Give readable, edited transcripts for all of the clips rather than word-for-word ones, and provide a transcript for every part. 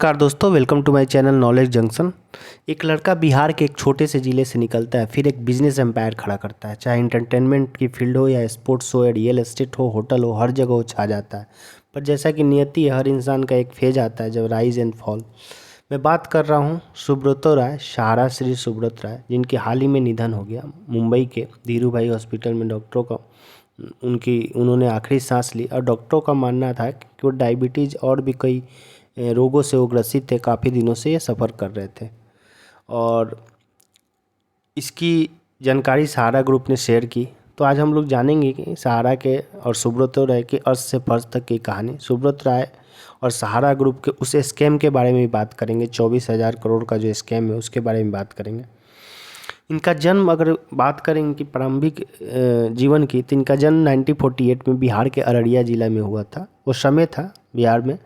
नमस्कार दोस्तों, welcome to my channel knowledge junction. एक लड़का बिहार के एक छोटे से ज़िले से निकलता है, फिर एक बिजनेस एम्पायर खड़ा करता है। चाहे इंटरटेनमेंट की फील्ड हो या स्पोर्ट्स हो या रियल एस्टेट हो, होटल हो, हर जगह वो छा जाता है। पर जैसा कि नियति है, हर इंसान का एक फेज आता है जब राइज एंड फॉल। मैं बात कर रहा हूँ सुब्रतो राय, सहारा श्री सुब्रत राय, जिनकी हाल ही में निधन हो गया। मुंबई के धीरू भाई हॉस्पिटल में डॉक्टरों का उन्होंने आखिरी सांस ली और डॉक्टरों का मानना था कि वो डायबिटीज़ और भी कई रोगों से वो ग्रसित थे। काफ़ी दिनों से ये सफ़र कर रहे थे और इसकी जानकारी सहारा ग्रुप ने शेयर की। तो आज हम लोग जानेंगे कि सहारा के और सुब्रतो राय के अर्श से फर्श तक की कहानी, सुब्रत राय और सहारा ग्रुप के उस स्कैम के बारे में भी बात करेंगे। 24,000 करोड़ का जो स्कैम है उसके बारे में बात करेंगे। इनका जन्म, अगर बात करें इनकी प्रारंभिक जीवन की, तो इनका जन्म 1948 में बिहार के अररिया ज़िला में हुआ था। वो समय था बिहार में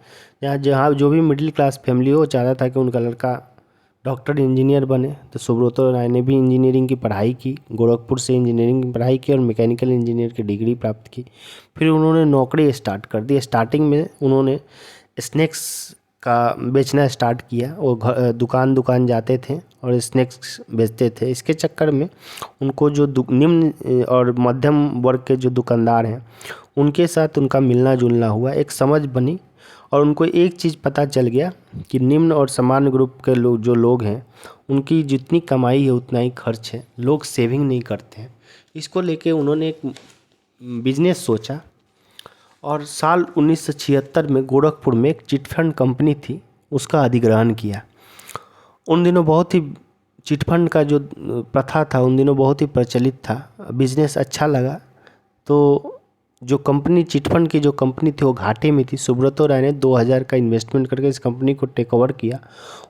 जहाँ जो भी मिडिल क्लास फैमिली हो, वो चाहता था कि उनका लड़का डॉक्टर इंजीनियर बने। तो सुब्रतो राय ने भी इंजीनियरिंग की पढ़ाई की, गोरखपुर से इंजीनियरिंग की पढ़ाई की और मैकेनिकल इंजीनियर की डिग्री प्राप्त की। फिर उन्होंने नौकरी स्टार्ट कर दी। स्टार्टिंग में उन्होंने स्नैक्स का बेचना स्टार्ट किया। वो दुकान जाते थे और स्नैक्स बेचते थे। इसके चक्कर में उनको जो निम्न और मध्यम वर्ग के जो दुकानदार हैं उनके साथ उनका मिलना जुलना हुआ, एक समझ बनी और उनको एक चीज़ पता चल गया कि निम्न और सामान्य ग्रुप के लोग हैं, उनकी जितनी कमाई है उतना ही खर्च है, लोग सेविंग नहीं करते हैं। इसको लेके उन्होंने एक बिजनेस सोचा और साल 1976 में गोरखपुर में एक चिटफंड कंपनी थी, उसका अधिग्रहण किया। उन दिनों बहुत ही चिटफंड का जो प्रथा था उन दिनों बहुत ही प्रचलित था। बिजनेस अच्छा लगा तो जो कंपनी चिटफंड की जो कंपनी थी वो घाटे में थी। सुब्रतो राय ने 2000 का इन्वेस्टमेंट करके इस कंपनी को टेक ओवर किया।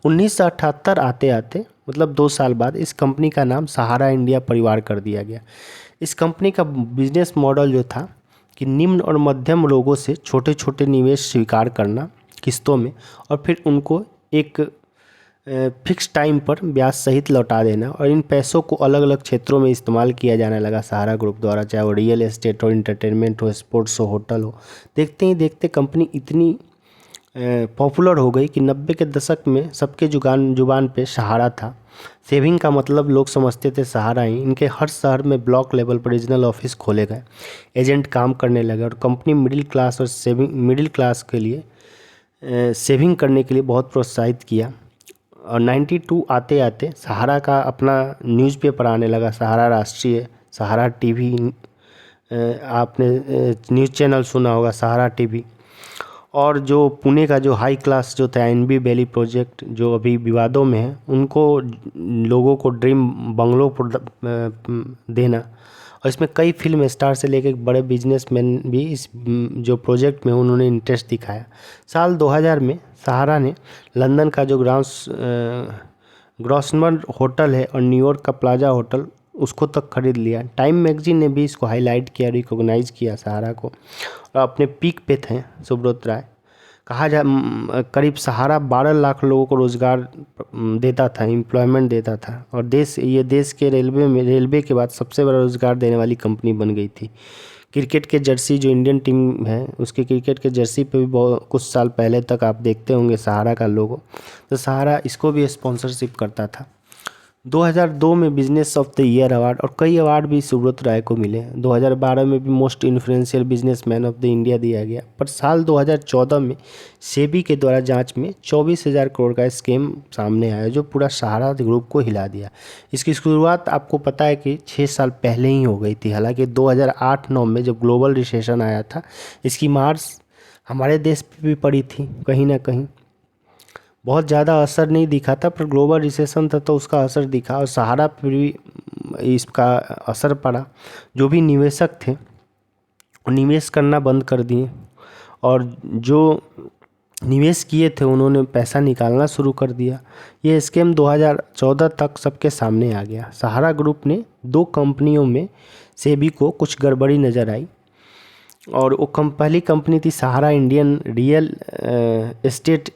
1978 आते आते मतलब 2 साल बाद इस कंपनी का नाम सहारा इंडिया परिवार कर दिया गया। इस कंपनी का बिजनेस मॉडल जो था कि निम्न और मध्यम लोगों से छोटे छोटे निवेश स्वीकार करना किस्तों में और फिर उनको एक फिक्स टाइम पर ब्याज सहित लौटा देना, और इन पैसों को अलग अलग क्षेत्रों में इस्तेमाल किया जाने लगा सहारा ग्रुप द्वारा, चाहे वो रियल एस्टेट हो, इंटरटेनमेंट हो, स्पोर्ट्स हो, होटल हो। देखते ही देखते कंपनी इतनी पॉपुलर हो गई कि 90 के दशक में सबके जुबान पे सहारा था। सेविंग का मतलब लोग समझते थे सहारा ही। इनके हर शहर में ब्लॉक लेवल पर रीजनल ऑफिस खोले गए, एजेंट काम करने लगे और कंपनी मिडिल क्लास के लिए सेविंग करने के लिए बहुत प्रोत्साहित किया। और 92 आते आते सहारा का अपना न्यूज़पेपर आने लगा, सहारा राष्ट्रीय, सहारा टीवी। आपने न्यूज़ चैनल सुना होगा सहारा टीवी। और जो पुणे का जो हाई क्लास जो था एनबी वैली प्रोजेक्ट जो अभी विवादों में है, उनको लोगों को ड्रीम बंगलो देना, और इसमें कई फिल्म स्टार से लेकर बड़े बिजनेसमैन भी इस जो प्रोजेक्ट में उन्होंने इंटरेस्ट दिखाया। साल 2000 में सहारा ने लंदन का जो ग्रॉसमर होटल है और न्यूयॉर्क का प्लाजा होटल उसको तक खरीद लिया। टाइम मैगजीन ने भी इसको हाईलाइट किया, रिकॉग्नाइज किया सहारा को, और अपने पीक पे थे सुब्रत राय। करीब सहारा 12 लाख लोगों को रोज़गार देता था, एम्प्लॉयमेंट देता था, और देश के रेलवे के बाद सबसे बड़ा रोज़गार देने वाली कंपनी बन गई थी। क्रिकेट के जर्सी जो इंडियन टीम है उसके क्रिकेट के जर्सी पे भी बहुत कुछ साल पहले तक आप देखते होंगे सहारा का लोगो, तो सहारा इसको भी स्पॉन्सरशिप करता था। 2002 में business of the year award और कई अवार्ड भी सुब्रत राय को मिले। 2012 में भी most influential businessman of the India दिया गया। पर साल 2014 में सेबी के द्वारा जांच में 24,000 करोड़ का स्कैम सामने आया जो पूरा सहारा ग्रुप को हिला दिया। इसकी शुरुआत आपको पता है कि 6 साल पहले ही हो गई थी। हालांकि 2008-9 में जब ग्लोबल रिसेशन आया था, इसकी मार हमारे देश पर भी पड़ी थी। कहीं ना कहीं बहुत ज़्यादा असर नहीं दिखा था, पर ग्लोबल रिसेशन था तो उसका असर दिखा और सहारा पर भी इसका असर पड़ा। जो भी निवेशक थे वो निवेश करना बंद कर दिए, और जो निवेश किए थे उन्होंने पैसा निकालना शुरू कर दिया। ये स्कैम 2014 तक सबके सामने आ गया। सहारा ग्रुप ने 2 कंपनियों में सेबी को कुछ गड़बड़ी नज़र आई, और वो पहली कंपनी थी Sahara Indian real estate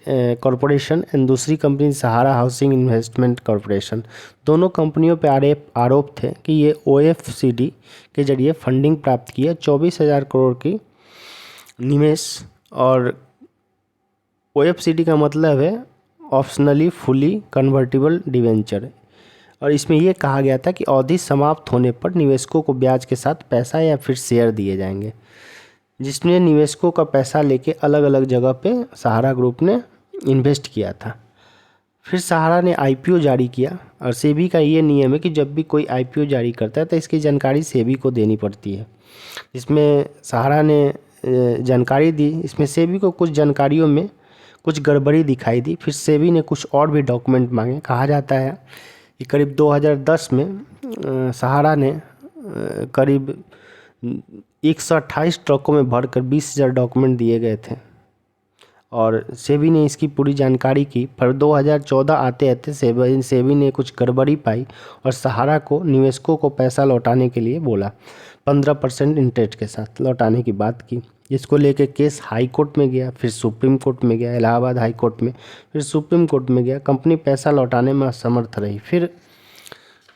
corporation and दूसरी company Sahara housing investment corporation. दोनों कंपनियों पे आरोप थे कि ये ओएफसीडी के जरिए फंडिंग प्राप्त किया 24,000 करोड़ की निवेश। और ओएफसीडी का मतलब है ऑप्शनली फुली कन्वर्टिबल डिवेंचर। और इसमें ये कहा गया था कि अवधि समाप्त होने पर निवेशकों को ब्याज के साथ पैसा या फिर शेयर दिए जाएंगे, जिसमें निवेशकों का पैसा लेके अलग अलग जगह पे सहारा ग्रुप ने इन्वेस्ट किया था। फिर सहारा ने आईपीओ जारी किया और सेबी का ये नियम है कि जब भी कोई आईपीओ जारी करता है तो इसकी जानकारी सेबी को देनी पड़ती है। इसमें सहारा ने जानकारी दी, इसमें सेबी को कुछ जानकारियों में कुछ गड़बड़ी दिखाई दी। फिर सेबी ने कुछ और भी डॉक्यूमेंट मांगे। कहा जाता है कि करीब 2010 में सहारा ने करीब 128 ट्रकों में भरकर 20,000 डॉक्यूमेंट दिए गए थे और सेबी ने इसकी पूरी जानकारी की। पर 2014 आते आते सेबी ने कुछ गड़बड़ी पाई और सहारा को निवेशकों को पैसा लौटाने के लिए बोला, 15% इंटरेस्ट के साथ लौटाने की बात की। इसको लेके केस हाई कोर्ट में गया, फिर सुप्रीम कोर्ट में गया, इलाहाबाद हाई कोर्ट में, फिर सुप्रीम कोर्ट में गया। कंपनी पैसा लौटाने में असमर्थ रही। फिर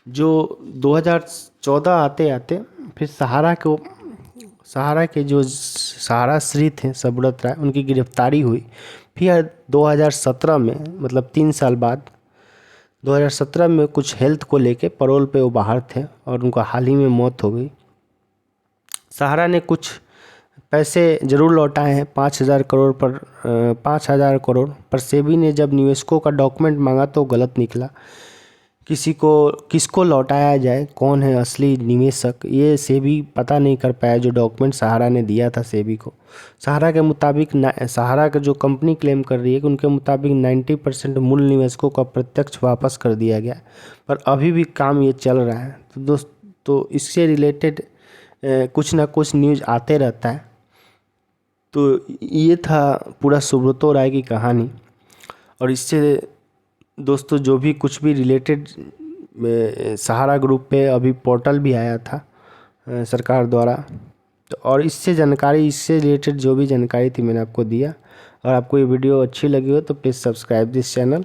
जो 2014 आते आते फिर सहारा के जो सहारा श्री थे सुब्रत राय, उनकी गिरफ्तारी हुई। फिर 2017 में, मतलब 3 साल बाद 2017 में कुछ हेल्थ को लेके पैरोल पे वो बाहर थे और उनका हाल ही में मौत हो गई। सहारा ने कुछ पैसे जरूर लौटाए हैं, 5,000 करोड़ पर सेबी ने जब निवेशकों का डॉक्यूमेंट मांगा तो गलत निकला। किसको लौटाया जाए, कौन है असली निवेशक, ये सेबी पता नहीं कर पाया जो डॉक्यूमेंट सहारा ने दिया था सेबी को। सहारा के मुताबिक सहारा का जो कंपनी क्लेम कर रही है कि उनके मुताबिक 90% मूल निवेशकों का प्रत्यक्ष वापस कर दिया गया, पर अभी भी काम ये चल रहा है। तो दोस्तों इससे रिलेटेड कुछ ना कुछ न्यूज़ आते रहता है। तो ये था पूरा सुब्रत राय की कहानी। और इससे दोस्तों जो भी कुछ भी रिलेटेड सहारा ग्रुप पे अभी पोर्टल भी आया था सरकार द्वारा, तो और इससे रिलेटेड जो भी जानकारी थी मैंने आपको दिया। और आपको ये वीडियो अच्छी लगी हो तो please subscribe this channel,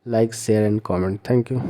like share and comment. Thank you.